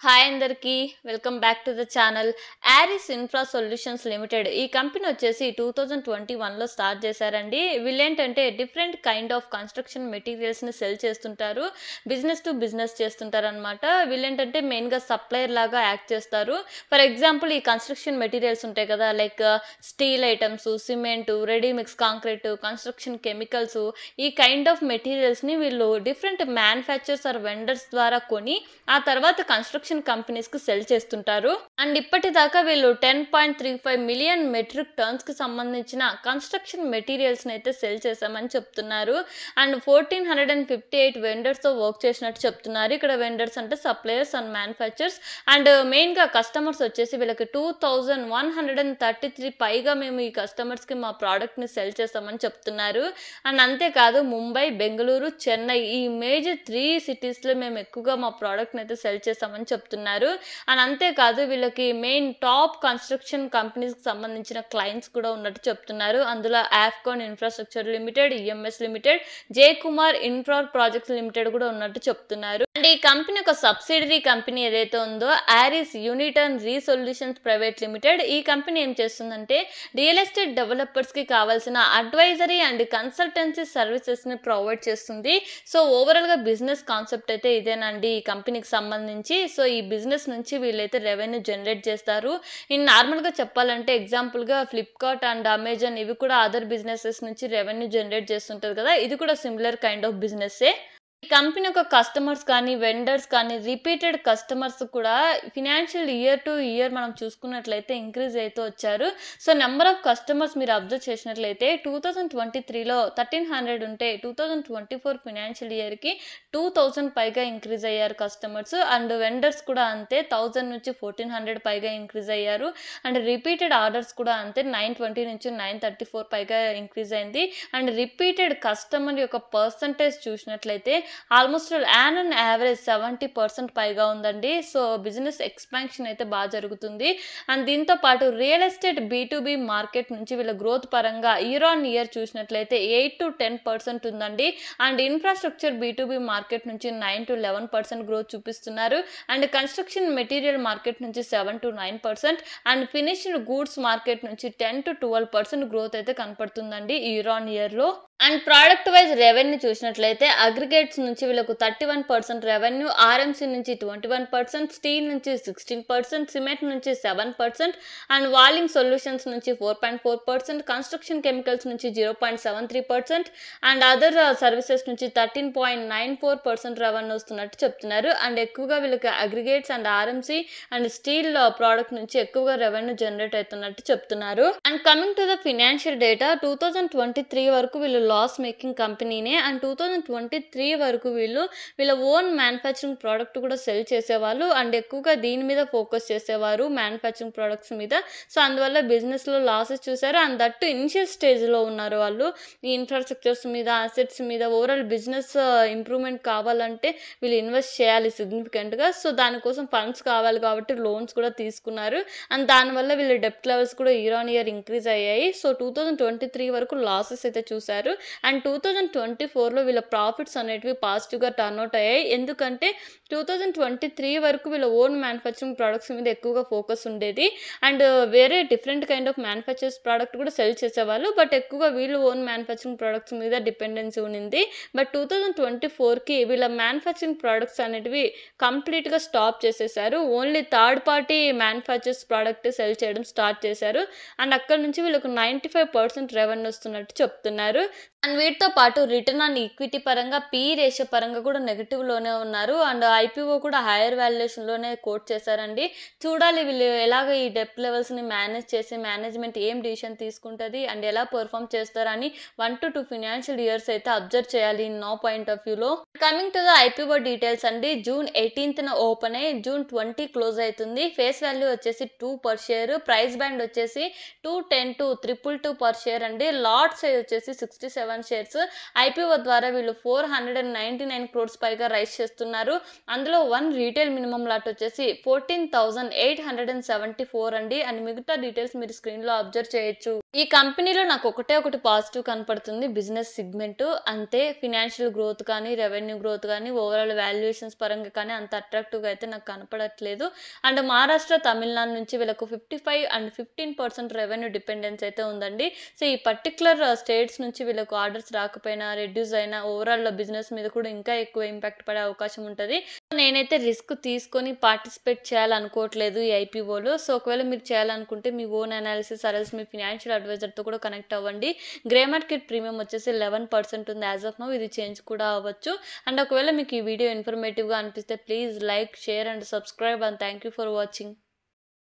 Hi అందరికీ welcome back to the channel. Aris infra solutions limited ఈ company వచ్చేసి 2021లో స్టార్ట్ చేశారండి. వీళ్ళేంటంటే డిఫరెంట్ కైండ్ ఆఫ్ కన్స్ట్రక్షన్ మెటీరియల్స్ని సెల్ చేస్తుంటారు, బిజినెస్ టు బిజినెస్ చేస్తుంటారు అనమాట. వీళ్ళేంటంటే మెయిన్గా సప్లయర్ లాగా యాక్ట్ చేస్తారు. ఫర్ ఎగ్జాంపుల్ ఈ కన్స్ట్రక్షన్ మెటీరియల్స్ ఉంటాయి కదా, like steel items, cement, ready mix concrete, construction chemicals, ఈ కైండ్ ఆఫ్ మెటీరియల్స్ని వీళ్ళు డిఫరెంట్ మ్యానుఫ్యాక్చర్స్ ఆర్ వెండర్స్ ద్వారా కొని ఆ తర్వాత కన్స్ట్రక్షన్ కంపెనీస్ కి సెల్ చేస్తుంటారు. అండ్ ఇప్పటిదాకా వీళ్ళు 10.35 మిలియన్ మెట్రిక్ టన్స్ కి సంబంధించిన కన్స్ట్రక్షన్ మెటీరియల్స్ అయితే సెల్ చేశామని చెప్తున్నారు. అండ్ 1458 వెండర్స్ తో వర్క్ చేసినట్టు చెప్తున్నారు. ఇక్కడ వెండర్స్ అంటే suppliers and manufactures. And main గా కస్టమర్స్ వచ్చేసి వీళ్ళకి 2133 పైగా మేము ఈ కస్టమర్స్ కి మా ప్రోడక్ట్ ని సెల్ చేస్తామని చెప్తున్నారు. అండ్ అంతేకాదు ముంబై, బెంగళూరు, చెన్నై ఈ మేజర్ 3 సిటీస్ లో మేము ఎక్కువగా మా ప్రోడక్ట్ అయితే సెల్ చేస్తామని చెప్తున్నారు. అండ్ అంతేకాదు వీళ్ళకి మెయిన్ టాప్ కన్స్ట్రక్షన్ కంపెనీస్ కి సంబంధించిన క్లయింట్స్ కూడా ఉన్నట్టు చెప్తున్నారు. అందులో ఆఫ్కాన్ ఇన్ఫ్రాస్ట్రక్చర్ లిమిటెడ్, ఈఎంఎస్ లిమిటెడ్, జే కుమార్ ఇన్ఫ్రా ప్రాజెక్ట్స్ లిమిటెడ్ కూడా ఉన్నట్టు చెప్తున్నారు. అండ్ ఈ కంపెనీ ఒక సబ్సిడరీ కంపెనీ ఏదైతే ఉందో ఆరిస్ యూనిటర్న్ రీసొల్యూషన్స్ ప్రైవేట్ లిమిటెడ్, ఈ కంపెనీ ఏం చేస్తుందంటే రియల్ ఎస్టేట్ డెవలపర్స్ కి కావాల్సిన అడ్వైజరీ అండ్ కన్సల్టెన్సీ సర్వీసెస్ ని ప్రొవైడ్ చేస్తుంది. సో ఓవరాల్ గా బిజినెస్ కాన్సెప్ట్ అయితే ఇదేనండి ఈ కంపెనీకి సంబంధించి. సో ఈ బిజినెస్ నుంచి వీళ్ళైతే రెవెన్యూ జనరేట్ చేస్తారు. ఇన్ నార్మల్ గా చెప్పాలంటే ఎగ్జాంపుల్ గా ఫ్లిప్కార్ట్ అండ్ అమెజాన్ ఇవి కూడా అదర్ బిజినెసెస్ నుంచి రెవెన్యూ జనరేట్ చేస్తుంటది కదా, ఇది కూడా సిమిలర్ కైండ్ ఆఫ్ బిజినెస్. ఈ కంపెనీ యొక్క కస్టమర్స్ కానీ వెండర్స్ కానీ రిపీటెడ్ కస్టమర్స్ కూడా ఫినాన్షియల్ ఇయర్ టు ఇయర్ మనం చూసుకున్నట్లయితే ఇంక్రీజ్ అయితే వచ్చారు. సో నెంబర్ ఆఫ్ కస్టమర్స్ మీరు అబ్జర్వ్ చేసినట్లయితే 2023లో 1300 ఉంటే 2024 ఫినాన్షియల్ ఇయర్కి 2000 పైగా ఇంక్రీజ్ అయ్యారు కస్టమర్స్. అండ్ వెండర్స్ కూడా అంతే 1000 నుంచి 1400 పైగా ఇంక్రీజ్ అయ్యారు. అండ్ రిపీటెడ్ ఆర్డర్స్ కూడా అంతే 920 నుంచి 934 పైగా ఇంక్రీజ్ అయింది. అండ్ రిపీటెడ్ కస్టమర్ యొక్క పర్సంటేజ్ చూసినట్లయితే ఆల్మోస్ట్ యాన్ యావరేజ్ 70% పైగా ఉందండి. సో బిజినెస్ ఎక్స్పాన్షన్ అయితే బాగా జరుగుతుంది. అండ్ దీంతో పాటు రియల్ ఎస్టేట్ B2B మార్కెట్ నుంచి వీళ్ళ గ్రోత్ పరంగా ఇయర్ ఆన్ ఇయర్ చూసినట్లయితే 8 to 10% ఉందండి. అండ్ ఇన్ఫ్రాస్ట్రక్చర్ B2B మార్కెట్ నుంచి 9 to 11% గ్రోత్ చూపిస్తున్నారు. అండ్ కన్స్ట్రక్షన్ మెటీరియల్ మార్కెట్ నుంచి 7 to 9% and finished goods market నుంచి 10 to 12% గ్రోత్ అయితే కనపడుతుందండి ఇయర్ ఆన్ ఇయర్ లో. అండ్ ప్రోడక్ట్ వైజ్ రెవెన్యూ చూసినట్లయితే అగ్రిగేట్స్ నుంచి వీళ్ళకు 31% రెవెన్యూ, ఆర్ఎంసీ నుంచి 21%, స్టీల్ నుంచి 16%, సిమెంట్ నుంచి 7% అండ్ వాలింగ్ సొల్యూషన్స్ నుంచి 4.4%, కన్స్ట్రక్షన్ కెమికల్స్ నుంచి 0.73% అండ్ అదర్ సర్వీసెస్ నుంచి 13.94% రెవెన్యూ వస్తున్నట్టు చెప్తున్నారు. అండ్ ఎక్కువగా వీళ్ళకి aggregates and RMC and steel product నుంచి ఎక్కువగా రెవెన్యూ జనరేట్ అవుతున్నట్టు చెప్తున్నారు. And coming to the financial data 2023 వరకు వీళ్ళు లాస్ మేకింగ్ కంపెనీనే. అండ్ 2023 వరకు వీళ్ళ ఓన్ మ్యానుఫ్యాక్చరింగ్ ప్రోడక్ట్ కూడా సెల్ చేసేవాళ్ళు. అండ్ ఎక్కువగా దీని మీద ఫోకస్ చేసేవారు మ్యానుఫ్యాక్చరింగ్ ప్రోడక్ట్స్ మీద. సో అందువల్ల బిజినెస్లో లాసెస్ చూసారు. అండ్ దట్టు ఇనిషియల్ స్టేజ్లో ఉన్నారు వాళ్ళు. ఈ ఇన్ఫ్రాస్ట్రక్చర్స్ మీద, అసెట్స్ మీద ఓవరాల్ బిజినెస్ ఇంప్రూవ్మెంట్ కావాలంటే వీళ్ళు ఇన్వెస్ట్ చేయాలి సిగ్నిఫికెంట్గా. సో దానికోసం ఫండ్స్ కావాలి కాబట్టి లోన్స్ కూడా తీసుకున్నారు. అండ్ దానివల్ల వీళ్ళ డెప్ట్ లెవెల్స్ కూడా ఇయర్ ఆన్ ఇయర్ ఇంక్రీజ్ అయ్యాయి. సో 2023 వరకు లాసెస్ అయితే చూసారు. అండ్ 2024లో వీళ్ళ ప్రాఫిట్స్ అనేటివి పాజిటివ్గా టర్న్అవుట్ అయ్యాయి. ఎందుకంటే 2023 వరకు వీళ్ళ ఓన్ మ్యానుఫ్యాక్చరింగ్ ప్రోడక్ట్స్ మీద ఎక్కువగా ఫోకస్ ఉండేది. అండ్ వేరే different kind of manufactures product కూడా సెల్ చేసేవాళ్ళు. బట్ ఎక్కువగా వీళ్ళు ఓన్ మ్యానుఫ్యాక్చరింగ్ ప్రోడక్ట్స్ మీద డిపెండెన్సీ ఉంది. బట్ 2024కి వీళ్ళ మ్యానుఫ్యాక్చరింగ్ ప్రోడక్ట్స్ అనేటివి కంప్లీట్గా స్టాప్ చేసేసారు. Only third party manufactures product sell చేయడం స్టార్ట్ చేశారు. అండ్ అక్కడ నుంచి వీళ్ళకు 95% రెవెన్యూ వస్తున్నట్టు చెప్తున్నారు. అండ్ వీటితో పాటు రిటర్న్ ఆన్ ఈక్విటీ పరంగా పీ రేషియో పరంగా కూడా నెగిటివ్లోనే ఉన్నారు. అండ్ ఐపీఓ కూడా హైయర్ వాల్యుయేషన్లోనే కోట్ చేశారండి. చూడాలి వీళ్ళు ఎలాగ ఈ డెప్ట్ లెవెల్స్ని మేనేజ్ చేసి మేనేజ్మెంట్ ఏం డిసిషన్ తీసుకుంటుంది అండ్ ఎలా పర్ఫామ్ చేస్తారని 1 to 2 ఫినాన్షియల్ ఇయర్స్ అయితే అబ్జర్వ్ చేయాలి నా పాయింట్ ఆఫ్ వ్యూలో. Coming to the IPO details అండి, June 18th ఓపెన్ అయ్యి June 20 క్లోజ్ అవుతుంది. ఫేస్ వాల్యూ వచ్చేసి 2 పర్ షేర్, ప్రైస్ బ్యాండ్ వచ్చేసి 210 to 222 పర్ షేర్ అండి. లాట్ సైజ్ వచ్చేసి 67 షేర్స్. ఐపీఓ ద్వారా వీళ్ళు 499 crores పైగా రైజ్ చేస్తున్నారు. అందులో 1 రీటైల్ మినిమం లాట్ వచ్చేసి 14,874 అండి. అండ్ మిగతా డీటెయిల్స్ మీరు స్క్రీన్లో అబ్జర్వ్ చేయొచ్చు. ఈ కంపెనీలో నాకు ఒకటి పాజిటివ్ కనపడుతుంది. Business segment. అంతే ఫినాన్షియల్ గ్రోత్ కానీ, రెవెన్యూ గ్రోత్ కానీ, ఓవరాల్ వాల్యుయేషన్స్ పరంగా కానీ అంత అట్రాక్టివ్‌గా అయితే నాకు కనపడట్లేదు. అండ్ మహారాష్ట్ర, తమిళనాడు నుంచి వీళ్ళకు 55 అండ్ 15% రెవెన్యూ డిపెండెన్స్ అయితే ఉందండి. సో, ఈ పర్టిక్యులర్ స్టేట్స్ నుంచి వీళ్ళకు ఆర్డర్స్ రాకపోయినా, రెడ్యూస్ అయినా ఓవరాల్ బిజినెస్ మీద కూడా ఇంకా ఎక్కువ ఇంపాక్ట్ పడే అవకాశం ఉంటది. నేనైతే రిస్క్ తీసుకొని పార్టిసిపేట్ చేయాలనుకోవట్లేదు ఈ ఐపీఓలో. సో, ఒకవేళ మీరు చేయాలనుకుంటే మీ ఓన్ అనాలిసిస్ మీ ఫినాన్షియల్ అడ్వైజర్‌తో కూడా కనెక్ట్ అవ్వండి. గ్రే మార్కెట్ ప్రీమియం వచ్చేసి 11% ఉంది యాస్ ఆఫ్ నౌ. ఇది చేంజ్ కూడా అవ్వచ్చు. అండ్ ఒకవేళ మీకు ఈ వీడియో ఇన్ఫర్మేటివ్‌గా అనిపిస్తే please like, share and subscribe and thank you for watching.